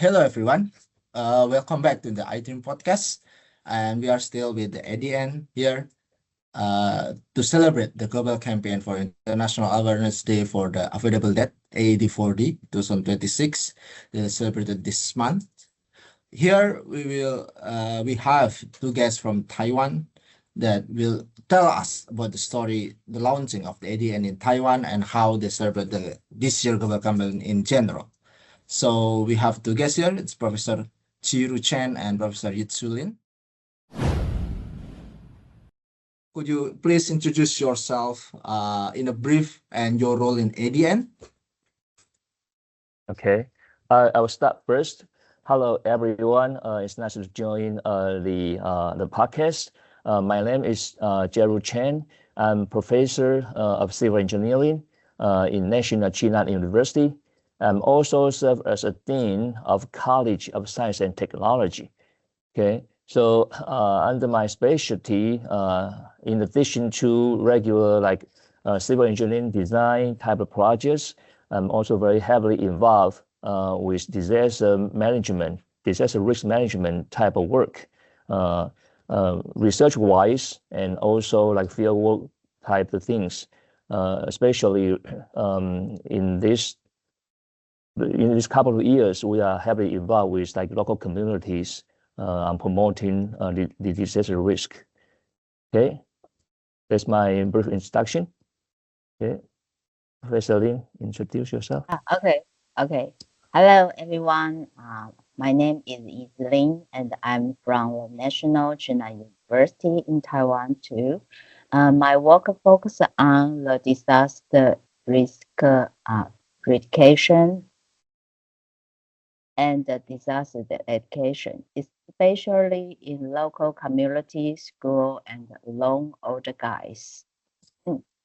Hello, everyone. Welcome back to the IDRiM podcast. And we are still with the ADN here to celebrate the global campaign for International Awareness Day for the Avoidable Death, AAD4D 2026, that is celebrated this month. Here we have two guests from Taiwan that will tell us about the story, the launching of the ADN in Taiwan and how they celebrate this year global campaign in general. So we have two guests here. It's Professor Chiru Chen and Professor Yitsu Lin. Could you please introduce yourself in a brief and your role in ADN? Okay, I will start first. Hello, everyone. It's nice to join the podcast. My name is Jeru Chen. I'm professor of civil engineering in National Chinan University. I'm also serve as a dean of College of Science and Technology. Okay, so under my specialty, in addition to regular civil engineering design type of projects, I'm also very heavily involved with disaster risk management type of work, research-wise, and also like field work type of things. Especially in this couple of years, we are heavily involved with like local communities on promoting the disaster risk. Okay, that's my brief introduction. Okay. Professor Lin, introduce yourself. Okay. Hello, everyone. My name is Lin, and I'm from the National China University in Taiwan too. My work focuses on the disaster risk prediction and the disaster education, especially in local communities, school, and long older guys.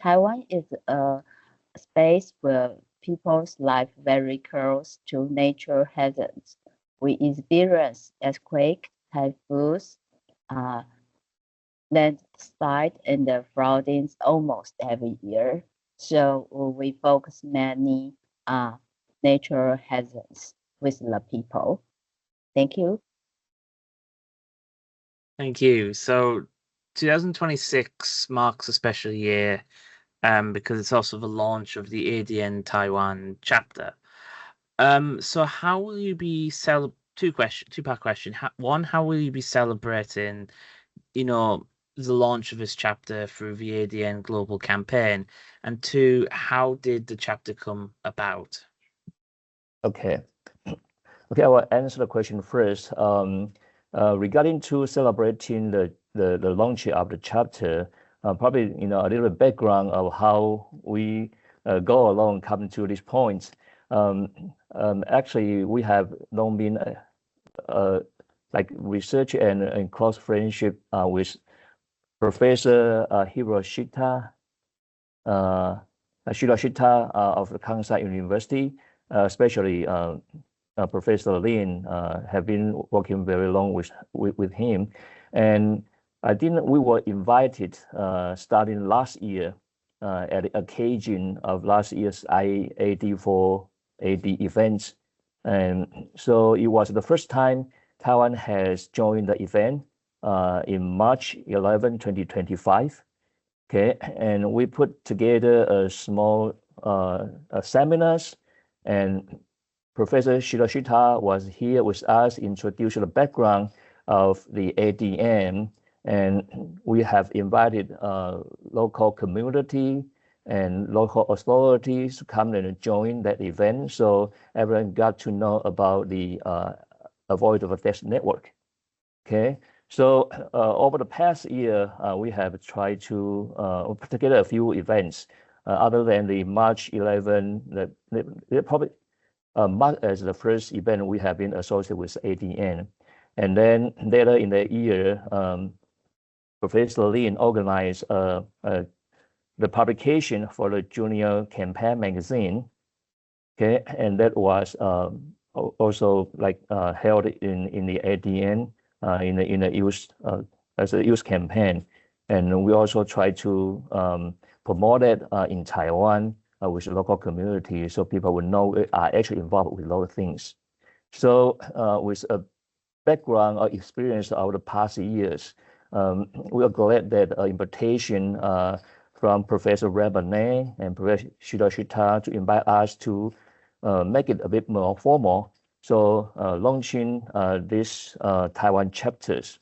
Taiwan is a space where people's life very close to nature hazards. We experience earthquake, typhoons, landslide, and the floodings almost every year. So we focus many natural hazards with the people. Thank you. Thank you. So 2026 marks a special year because it's also the launch of the ADN Taiwan chapter. So how will you be two-part question. One, how will you be celebrating, the launch of this chapter through the ADN global campaign? And two, how did the chapter come about? Okay, I will answer the question first. Regarding to celebrating the launch of the chapter, probably a little background of how we go along coming to this point. Actually, we have long been like research and close friendship with Professor Hiroshita of the Kansai University, especially Professor Lin have been working very long with him, and we were invited starting last year at the occasion of last year's IAD4AD events, and so it was the first time Taiwan has joined the event in March 11, 2025. Okay, and we put together a small seminars, and Professor Shirashita was here with us, introducing the background of the ADN, and we have invited local community and local authorities to come and join that event, so everyone got to know about the Avoidable Deaths Network. Okay, so over the past year, we have tried to put together a few events other than the March 11, probably marked as the first event we have been associated with ADN. And then later in the year, Professor Lin organized the publication for the Junior Campaign magazine. Okay, and that was also like held in the ADN in the youth as a youth campaign, and we also try to promote it in Taiwan with the local community, so people would know we are actually involved with local things. So with a background or experience of the past years, we are glad that invitation from Professor Rabanet and Professor Shita to invite us to make it a bit more formal. So launching this Taiwan chapters.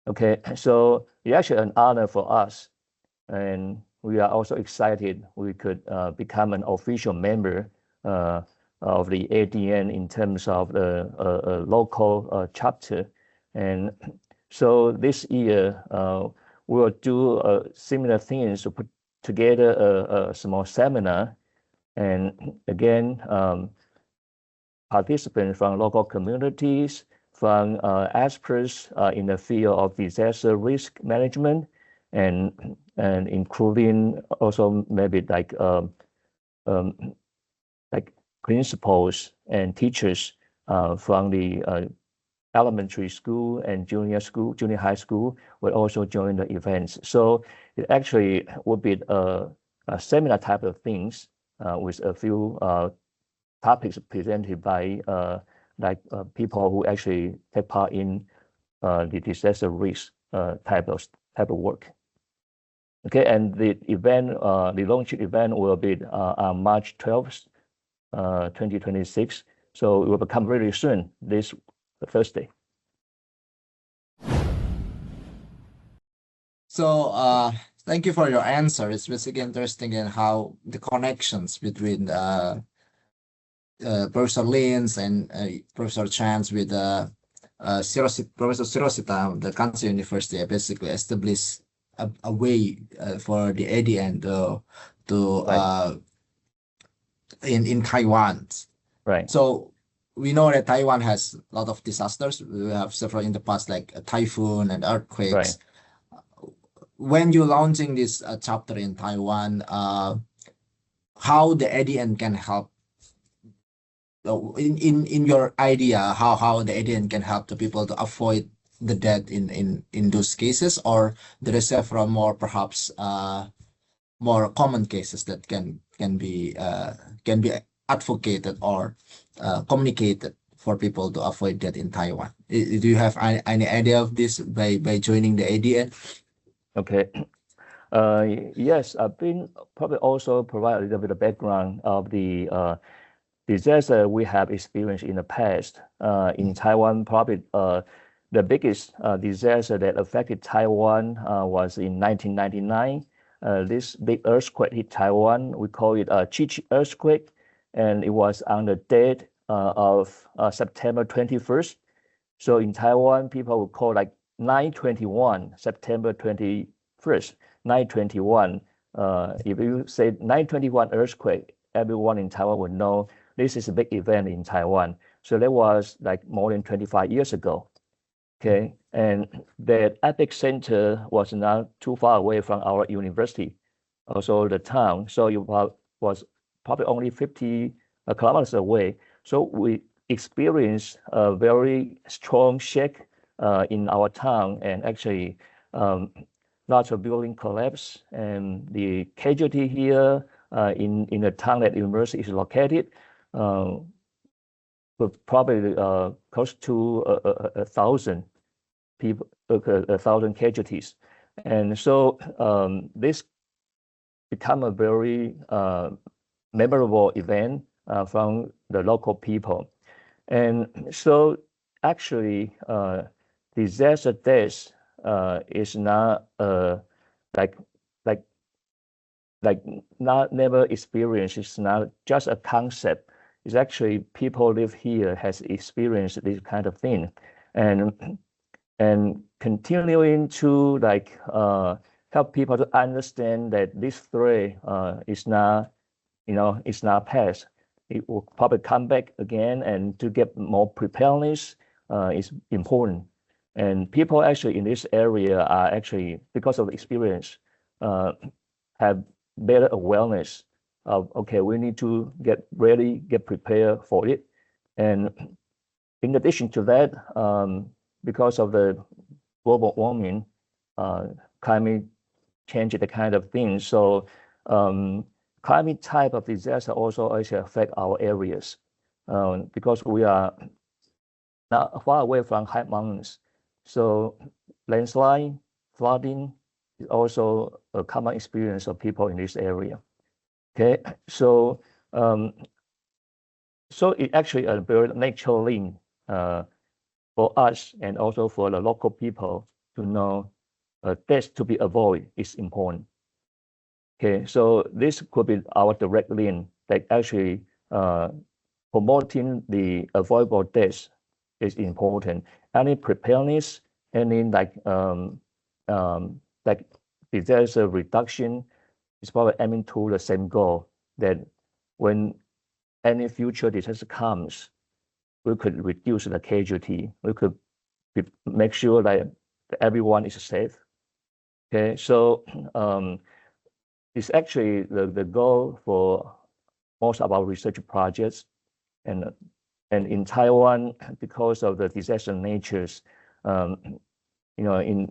Okay, so it's actually an honor for us, and we are also excited we could become an official member of the ADN in terms of the local chapter. And so this year, we will do similar things to put together a small seminar. And again, participants from local communities, from experts in the field of disaster risk management, and including also maybe like principals and teachers from the elementary school and junior high school will also join the events. So it actually will be a seminar type of things with a few topics presented by people who actually take part in the disaster risk type of work. Okay, and the event, the launch event will be on March 12th, 2026. So it will come really soon, this Thursday. So thank you for your answer. It's basically interesting in how the connections between Professor Lins and Professor Chance with Professor Sirosita, the Kansai University, basically established a way for the ADN to Right. In Taiwan. Right. So we know that Taiwan has a lot of disasters. We have several in the past, like a typhoon and earthquakes. Right. When you're launching this chapter in Taiwan, how the ADN can help? In your idea, how the ADN can help the people to avoid the death in those cases, or there is several more perhaps more common cases that can be advocated or communicated for people to avoid death in Taiwan. Do you have any idea of this by joining the ADN? Okay. Yes, I've been probably also provide a little bit of background of the disaster we have experienced in the past. In Taiwan, probably the biggest disaster that affected Taiwan was in 1999. This big earthquake hit Taiwan. We call it a Chi earthquake, and it was on the date of September 21st. So in Taiwan, people would call like 9/21, September 21st, 9/21. If you say 9/21 earthquake, everyone in Taiwan would know this is a big event in Taiwan. So that was like more than 25 years ago. Okay, and the epicenter was not too far away from our university, also the town. So it was probably only 50 kilometers away. So we experienced a very strong shake in our town, and actually lots of building collapse, and the casualty here in the town that the university is located probably close to 1,000 people, 1,000 casualties. And so this become a very memorable event from the local people. And so actually disaster death is not like not never experienced. It's not just a concept. It's actually people live here has experienced this kind of thing, and continuing to like help people to understand that this threat is not, it's not past. It will probably come back again, and to get more preparedness is important. And people actually in this area are actually, because of the experience, have better awareness of, okay, we need to get ready, get prepared for it. And in addition to that, because of the global warming, climate change, the kind of thing. So climate type of disaster also actually affect our areas because we are not far away from high mountains. So landslide, flooding is also a common experience of people in this area. Okay, so so it actually a very natural link for us and also for the local people to know death to be avoided is important. Okay, so this could be our direct link that actually promoting the avoidable deaths is important. Any preparedness, any like disaster reduction is probably aiming to the same goal, that when any future disaster comes, we could reduce the casualty. We could make sure that everyone is safe. Okay, so it's actually the goal for most of our research projects, and in Taiwan, because of the disaster natures, you know,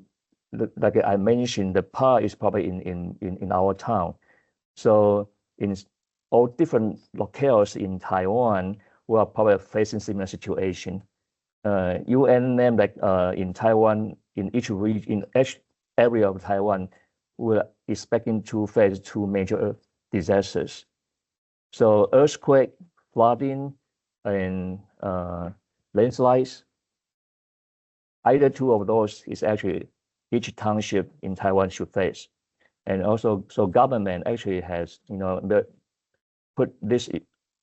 like I mentioned, the PAR is probably in our town. So in all different locales in Taiwan, we are probably facing similar situation. UN named like in Taiwan, in each region, in each area of Taiwan, we're expecting to face two major disasters. So earthquake, flooding, and landslides. Either two of those is actually each township in Taiwan should face. And also, so government actually has, you know, put this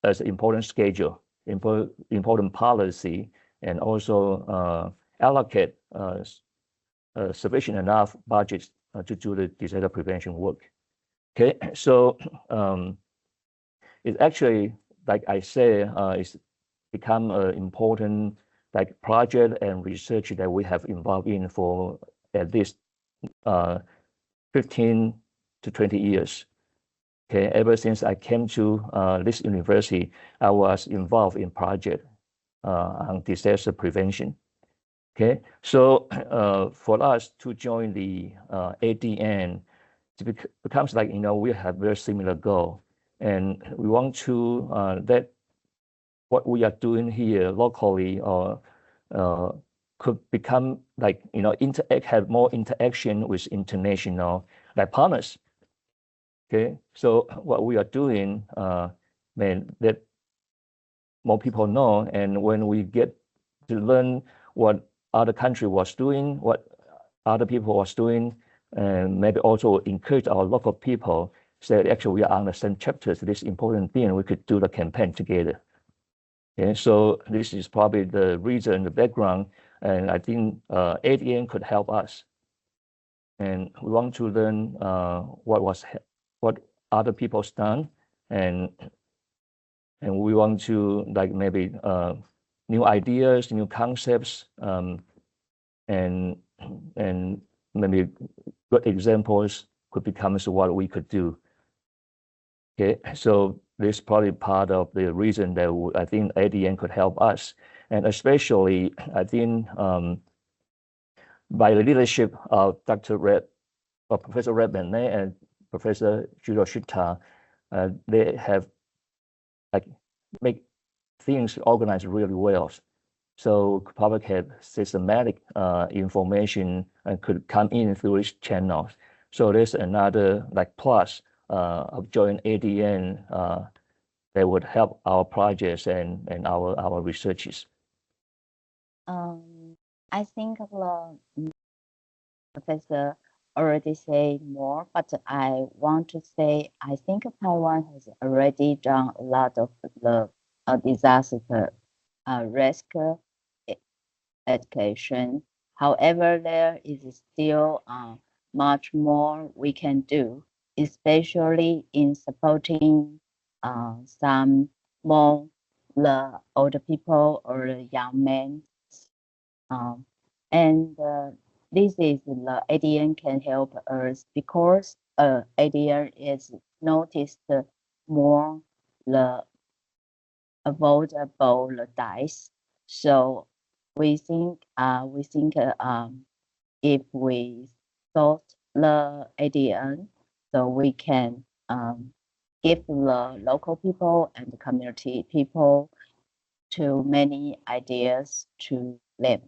as an important schedule, important policy, and also allocate sufficient enough budgets to do the disaster prevention work. Okay, so it actually, like I say, it's become an important like project and research that we have involved in for at least 15 to 20 years. Okay, ever since I came to this university, I was involved in project on disaster prevention. Okay, so for us to join the ADN, it becomes like, you know, we have very similar goal, and we want to that what we are doing here locally or could become like, you know, have more interaction with international like partners. Okay, so what we are doing, that more people know, and when we get to learn what other country was doing, what other people was doing, and maybe also encourage our local people, say actually we are on the same chapters, this important thing, we could do the campaign together. Okay, so this is probably the reason, the background, and I think ADN could help us. And we want to learn what other people's done, and we want to like maybe new ideas, new concepts, and maybe good examples could become what we could do. Okay, so this is probably part of the reason that I think ADN could help us, and especially I think by the leadership of Dr. Professor Red Benet and Professor Jiro Shita, they have like make things organized really well. So public have systematic information and could come in through this channel. So there's another like plus of joining ADN that would help our projects and our researches. I think Professor already say more, but I want to say I think Taiwan has already done a lot of the disaster risk education. However, there is still much more we can do, especially in supporting some more the older people or the young men. And this is the ADN can help us because ADN is noticed more the avoidable deaths. So we think if we sort the ADN, so we can give the local people and the community people too many ideas to them.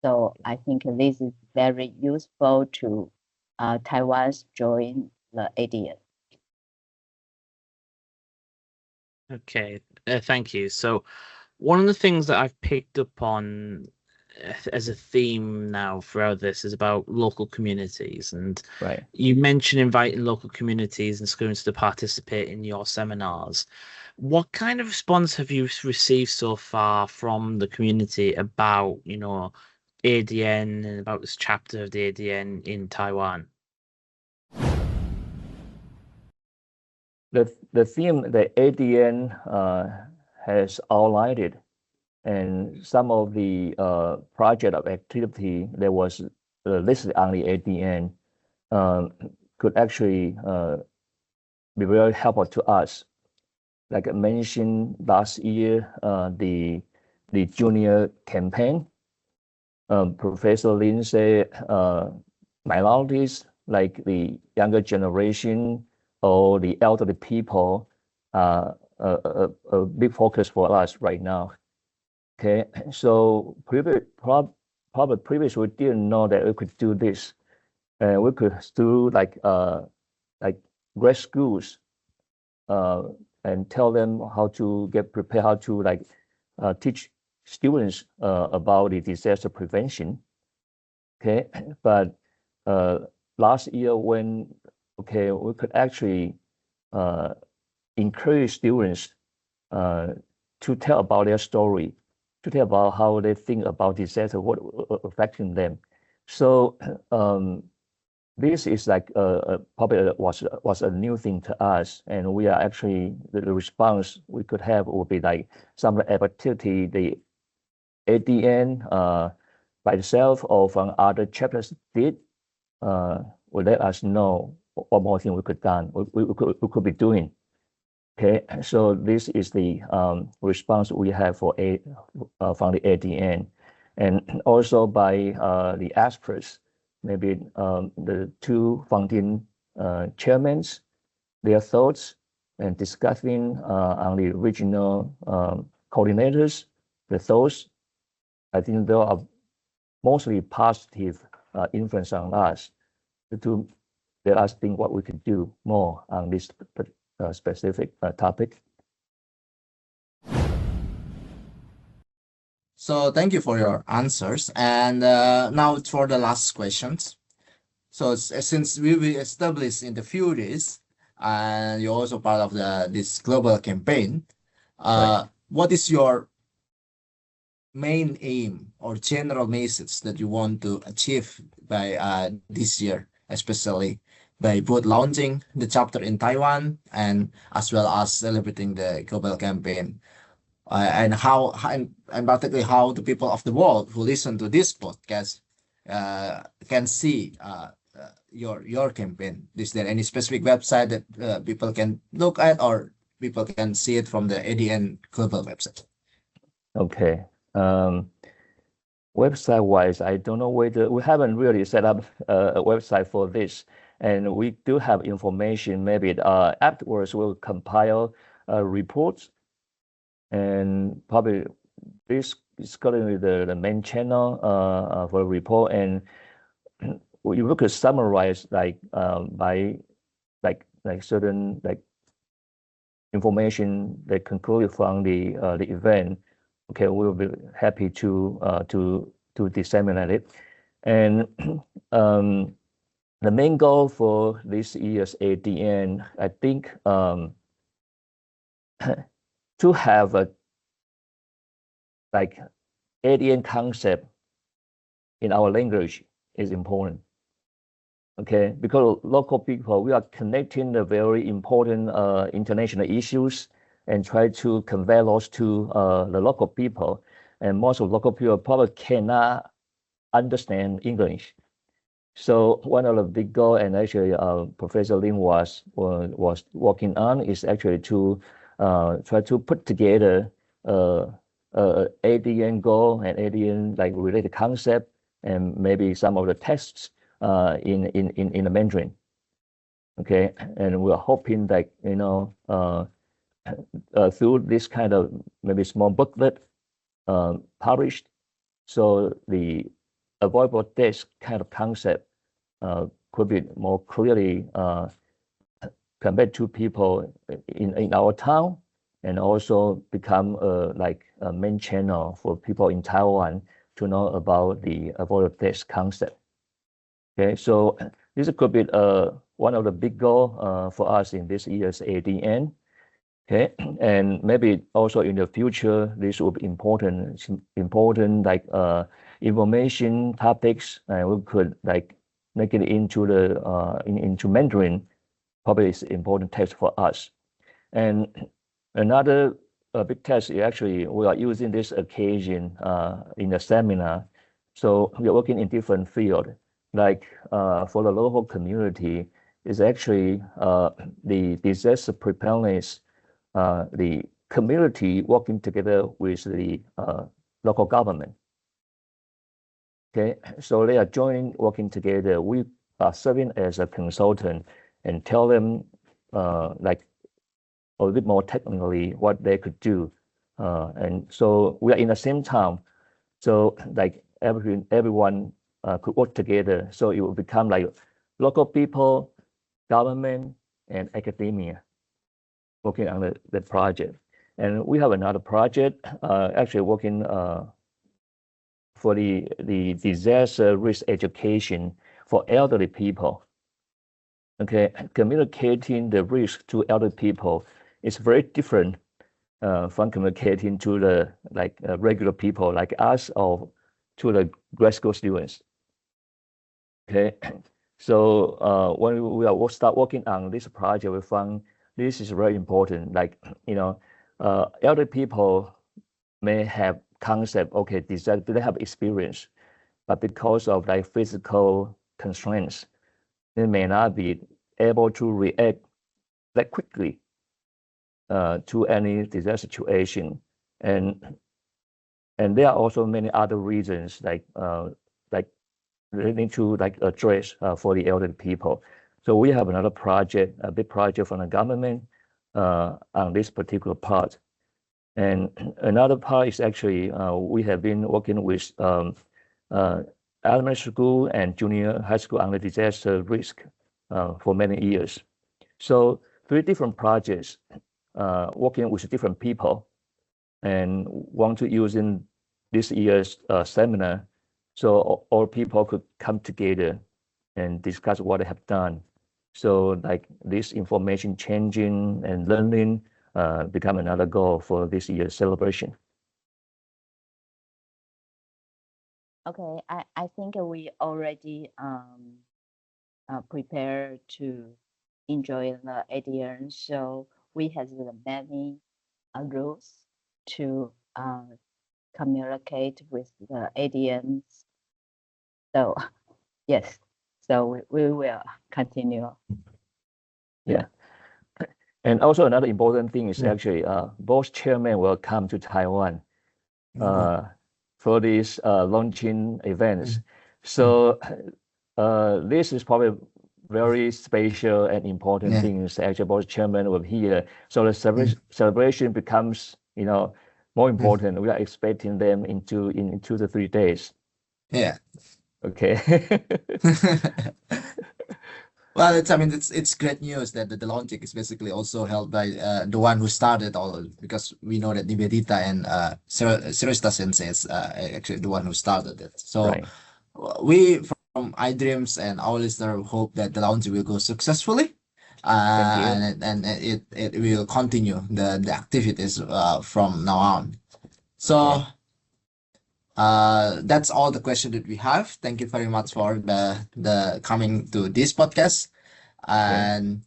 So I think this is very useful to Taiwan's join the ADN. Okay, thank you. So one of the things that I've picked up on as a theme now throughout this is about local communities. And Right. you mentioned inviting local communities and students to participate in your seminars. What kind of response have you received so far from the community about, ADN and about this chapter of the ADN in Taiwan? The theme, the ADN has outlined it, and some of the project of activity that was listed on the ADN could actually be very helpful to us. Like I mentioned last year, the junior campaign, Professor Lin said minorities like the younger generation or the elderly people are a big focus for us right now. Okay, so probably previously we didn't know that we could do this, and we could do like grad schools and tell them how to get prepared, how to teach students about the disaster prevention. Okay, but last year when we could actually encourage students to tell about their story, to tell about how they think about disaster, what affecting them. So this is like probably was a new thing to us, and we are actually the response we could have would be like some activity the ADN by itself or from other chapters did will let us know what more thing we could we could be doing. Okay, so this is the response we have for from the ADN, and also by the experts, maybe the two founding chairmen, their thoughts and discussing on the regional coordinators, the thoughts. I think they are mostly positive influence on us to let us think what we could do more on this specific topic. So thank you for your answers. And now for the last questions. So since we will establish in the few days, and you're also part of this global campaign, Right. what is your main aim or general message that you want to achieve by this year, especially by both launching the chapter in Taiwan and as well as celebrating the global campaign? And and particularly how the people of the world who listen to this podcast can see your campaign. Is there any specific website that people can look at, or people can see it from the ADN global website? Okay. Website wise, I don't know whether we haven't really set up a website for this, and we do have information. Maybe afterwards we'll compile reports, and probably this is currently the main channel for a report, and we look at summarize by certain information that concluded from the event. Okay, we'll be happy to disseminate it, and the main goal for this year's ADN, I think, to have a ADN concept in our language is important. Okay, because local people, we are connecting the very important international issues and try to convey those to the local people. And most of local people probably cannot understand English. So one of the big goals, and actually Professor Lin was working on, is actually to try to put together ADN goal and ADN related concept, and maybe some of the texts in the Mandarin. Okay, and we're hoping that through this kind of maybe small booklet published. So the avoidable deaths kind of concept could be more clearly conveyed to people in our town, and also become like a main channel for people in Taiwan to know about the avoidable deaths concept. Okay, so this could be one of the big goal for us in this year's ADN. Okay, and maybe also in the future, this will be important like information topics, and we could like make it into the into Mandarin. Probably is important text for us. And another big test is actually we are using this occasion in the seminar. So we are working in different field. Like for the local community, is actually the disaster preparedness, the community working together with the local government. Okay, so they are joining, working together. We are serving as a consultant and tell them like a bit more technically what they could do. And so we are in the same town. So like everyone could work together. So it will become like local people, government, and academia working on the project. And we have another project actually working for the disaster risk education for elderly people. Okay, communicating the risk to elderly people is very different from communicating to the like regular people like us or to the grad school students. Okay, so when we are start working on this project, we found this is very important. Like elderly people may have concept, okay, they have experience, but because of like physical constraints, they may not be able to react that quickly to any disaster situation, and there are also many other reasons like they need to like address for the elderly people. So we have another project, a big project from the government on this particular part, and another part is actually we have been working with elementary school and junior high school on the disaster risk for many years. So 3 different projects working with different people, and want to use in this year's seminar, so all people could come together and discuss what they have done. So like this information changing and learning become another goal for this year's celebration. Okay, I think we already prepared to enjoy the ADN, so we have many rules to communicate with the ADNs. So yes, so we will continue. Yeah. And also another important thing is actually both chairmen will come to Taiwan for these launching events. So this is probably very special and important things. Actually, both chairmen will be here. So the celebration becomes, more important. We are expecting them in 2 to 3 days. Yeah. Okay. Well, it's great news that the launching is basically also held by the one who started all, because we know that Nivedita and Sirista Sensei is actually the one who started it. So Right. we from iDRiMs and our listener hope that the launching will go successfully, Thank you. and it will continue the activities from now on. So. Okay. That's all the question that we have. Thank you very much for the coming to this podcast, and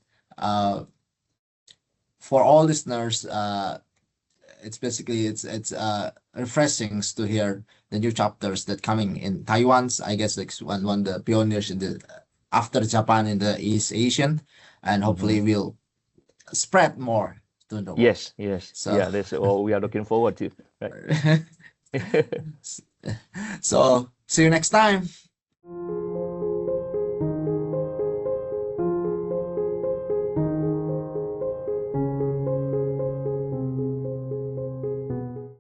for all listeners, it's basically it's refreshing to hear the new chapters that coming in Taiwan's. I guess like one the pioneers in the after Japan in the East Asian, and hopefully we'll spread more to the world. Yes. So Yeah, that's all we are looking forward to. Right. so see you next time.